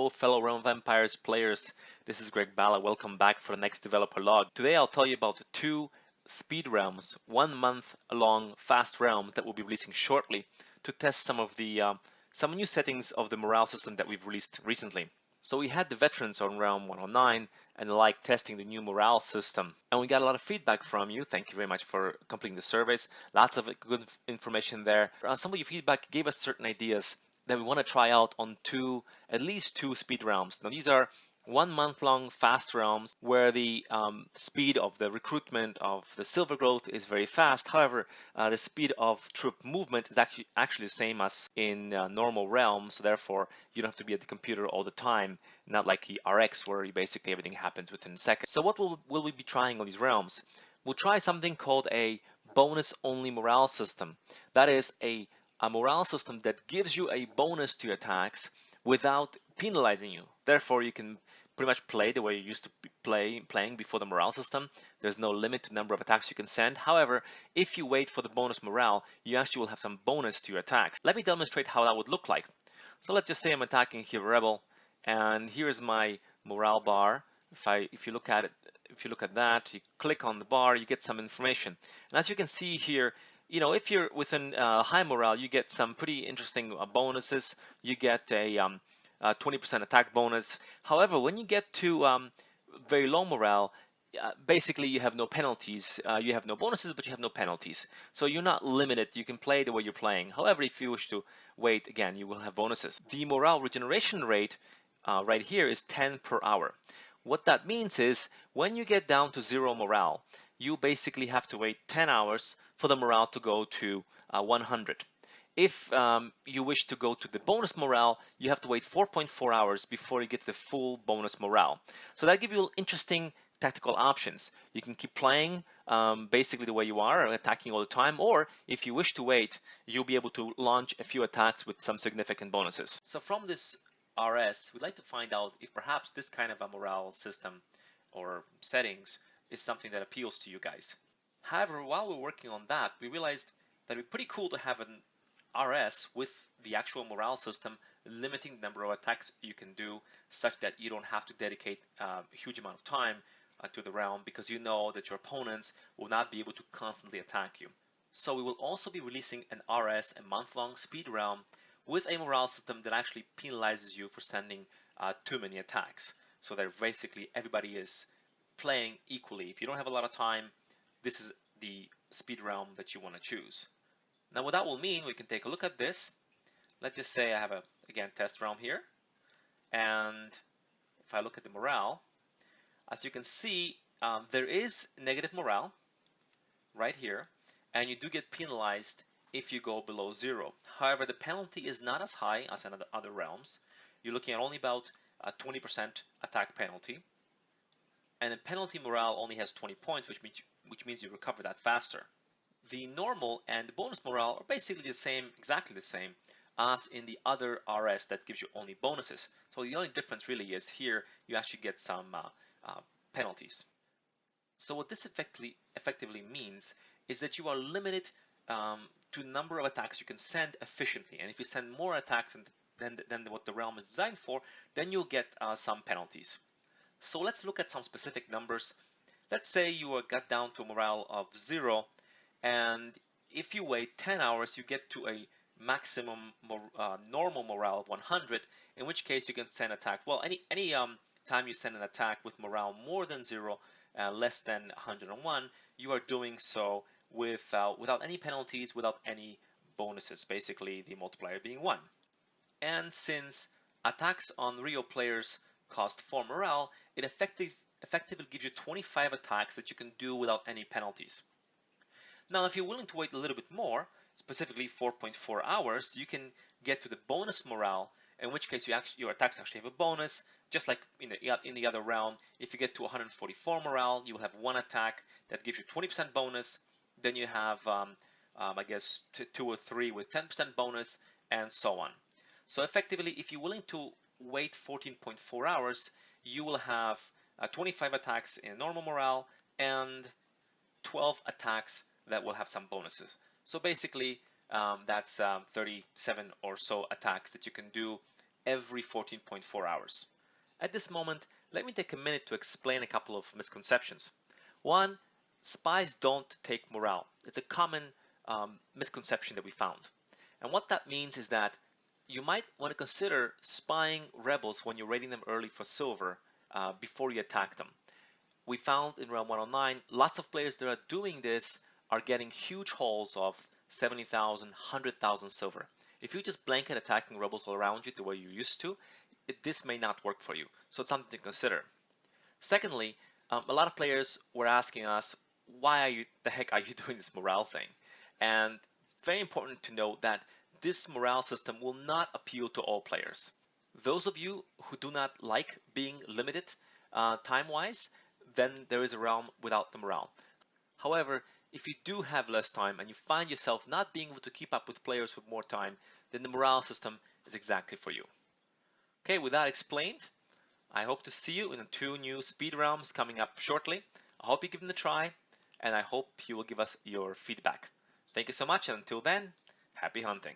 Hello, fellow Realm of Empires players. This is Greg Bala. Welcome back for the next developer log. Today I'll tell you about two speed realms, 1 month long fast realms that we'll be releasing shortly to test some of the some new settings of the morale system that we've released recently. So we had the veterans on realm 109 and like testing the new morale system, and we got a lot of feedback from you. Thank you very much for completing the surveys. Lots of good information there. Some of your feedback gave us certain ideas that we want to try out on at least two speed realms. Now these are 1 month long fast realms where the speed of the recruitment of the silver growth is very fast. However, the speed of troop movement is actually the same as in normal realms. So therefore, you don't have to be at the computer all the time, not like the RX where basically everything happens within seconds. So what will we be trying on these realms? We'll try something called a bonus only morale system. That is a morale system that gives you a bonus to your attacks without penalizing you. Therefore, you can pretty much play the way you used to be playing before the morale system. There's no limit to the number of attacks you can send. However, if you wait for the bonus morale, you actually will have some bonus to your attacks. Let me demonstrate how that would look like. So let's just say I'm attacking here Rebel, and here's my morale bar. If you look at it, if you look at that, you click on the bar, you get some information. And as you can see here, you know, if you're within high morale, you get some pretty interesting bonuses. You get a 20% attack bonus. However, when you get to very low morale, basically you have no penalties. You have no bonuses, but you have no penalties. So you're not limited. You can play the way you're playing. However, if you wish to wait, again, you will have bonuses. The morale regeneration rate right here is 10 per hour. What that means is when you get down to 0 morale, you basically have to wait 10 hours for the morale to go to 100. If you wish to go to the bonus morale, you have to wait 4.4 hours before you get the full bonus morale. So that gives you interesting tactical options. You can keep playing basically the way you are, attacking all the time, or if you wish to wait, you'll be able to launch a few attacks with some significant bonuses. So from this RS, we'd like to find out if perhaps this kind of a morale system or settings is something that appeals to you guys. However, while we're working on that, we realized that it'd be pretty cool to have an RS with the actual morale system limiting the number of attacks you can do such that you don't have to dedicate a huge amount of time to the realm because you know that your opponents will not be able to constantly attack you. So we will also be releasing an RS, a month-long speed realm with a morale system that actually penalizes you for sending too many attacks. So that basically everybody is playing equally. If you don't have a lot of time, this is the speed realm that you want to choose. Now what that will mean, we can take a look at this. Let's just say I have a, again, test realm here. And if I look at the morale, as you can see, there is negative morale right here. And you do get penalized if you go below 0. However, the penalty is not as high as in other realms. You're looking at only about a 20% attack penalty. And the penalty morale only has 20 points, which means you recover that faster. The normal and the bonus morale are basically the same, exactly the same as in the other RS that gives you only bonuses. So the only difference really is here you actually get some penalties. So what this effectively means is that you are limited to the number of attacks you can send efficiently. And if you send more attacks than what the realm is designed for, then you'll get some penalties. So let's look at some specific numbers. Let's say you got down to a morale of 0, and if you wait 10 hours, you get to a maximum normal morale of 100, in which case you can send attack. Well, any time you send an attack with morale more than 0, less than 101, you are doing so without any penalties, without any bonuses, basically the multiplier being 1. And since attacks on real players cost 4 morale, it effectively gives you 25 attacks that you can do without any penalties. Now, if you're willing to wait a little bit more, specifically 4.4 hours, you can get to the bonus morale, in which case your attacks actually have a bonus. Just like in the other round, if you get to 144 morale, you will have 1 attack that gives you 20% bonus. Then you have, I guess, 2 or 3 with 10% bonus, and so on. So effectively, if you're willing to wait 14.4 hours, you will have 25 attacks in normal morale and 12 attacks that will have some bonuses. So basically, that's 37 or so attacks that you can do every 14.4 hours. At this moment, let me take a minute to explain a couple of misconceptions. One, spies don't take morale. It's a common misconception that we found. And what that means is that you might want to consider spying rebels when you're raiding them early for silver before you attack them. We found in Realm 109 lots of players that are doing this are getting huge hauls of 70,000, 100,000 silver. If you just blanket attacking rebels all around you the way you used to, this may not work for you. So it's something to consider. Secondly, a lot of players were asking us, the heck are you doing this morale thing? And it's very important to note that this morale system will not appeal to all players. Those of you who do not like being limited time-wise, then there is a realm without the morale. However, if you do have less time and you find yourself not being able to keep up with players with more time, then the morale system is exactly for you. Okay, with that explained, I hope to see you in the 2 new speed realms coming up shortly. I hope you give them a try, and I hope you will give us your feedback. Thank you so much, and until then, happy hunting.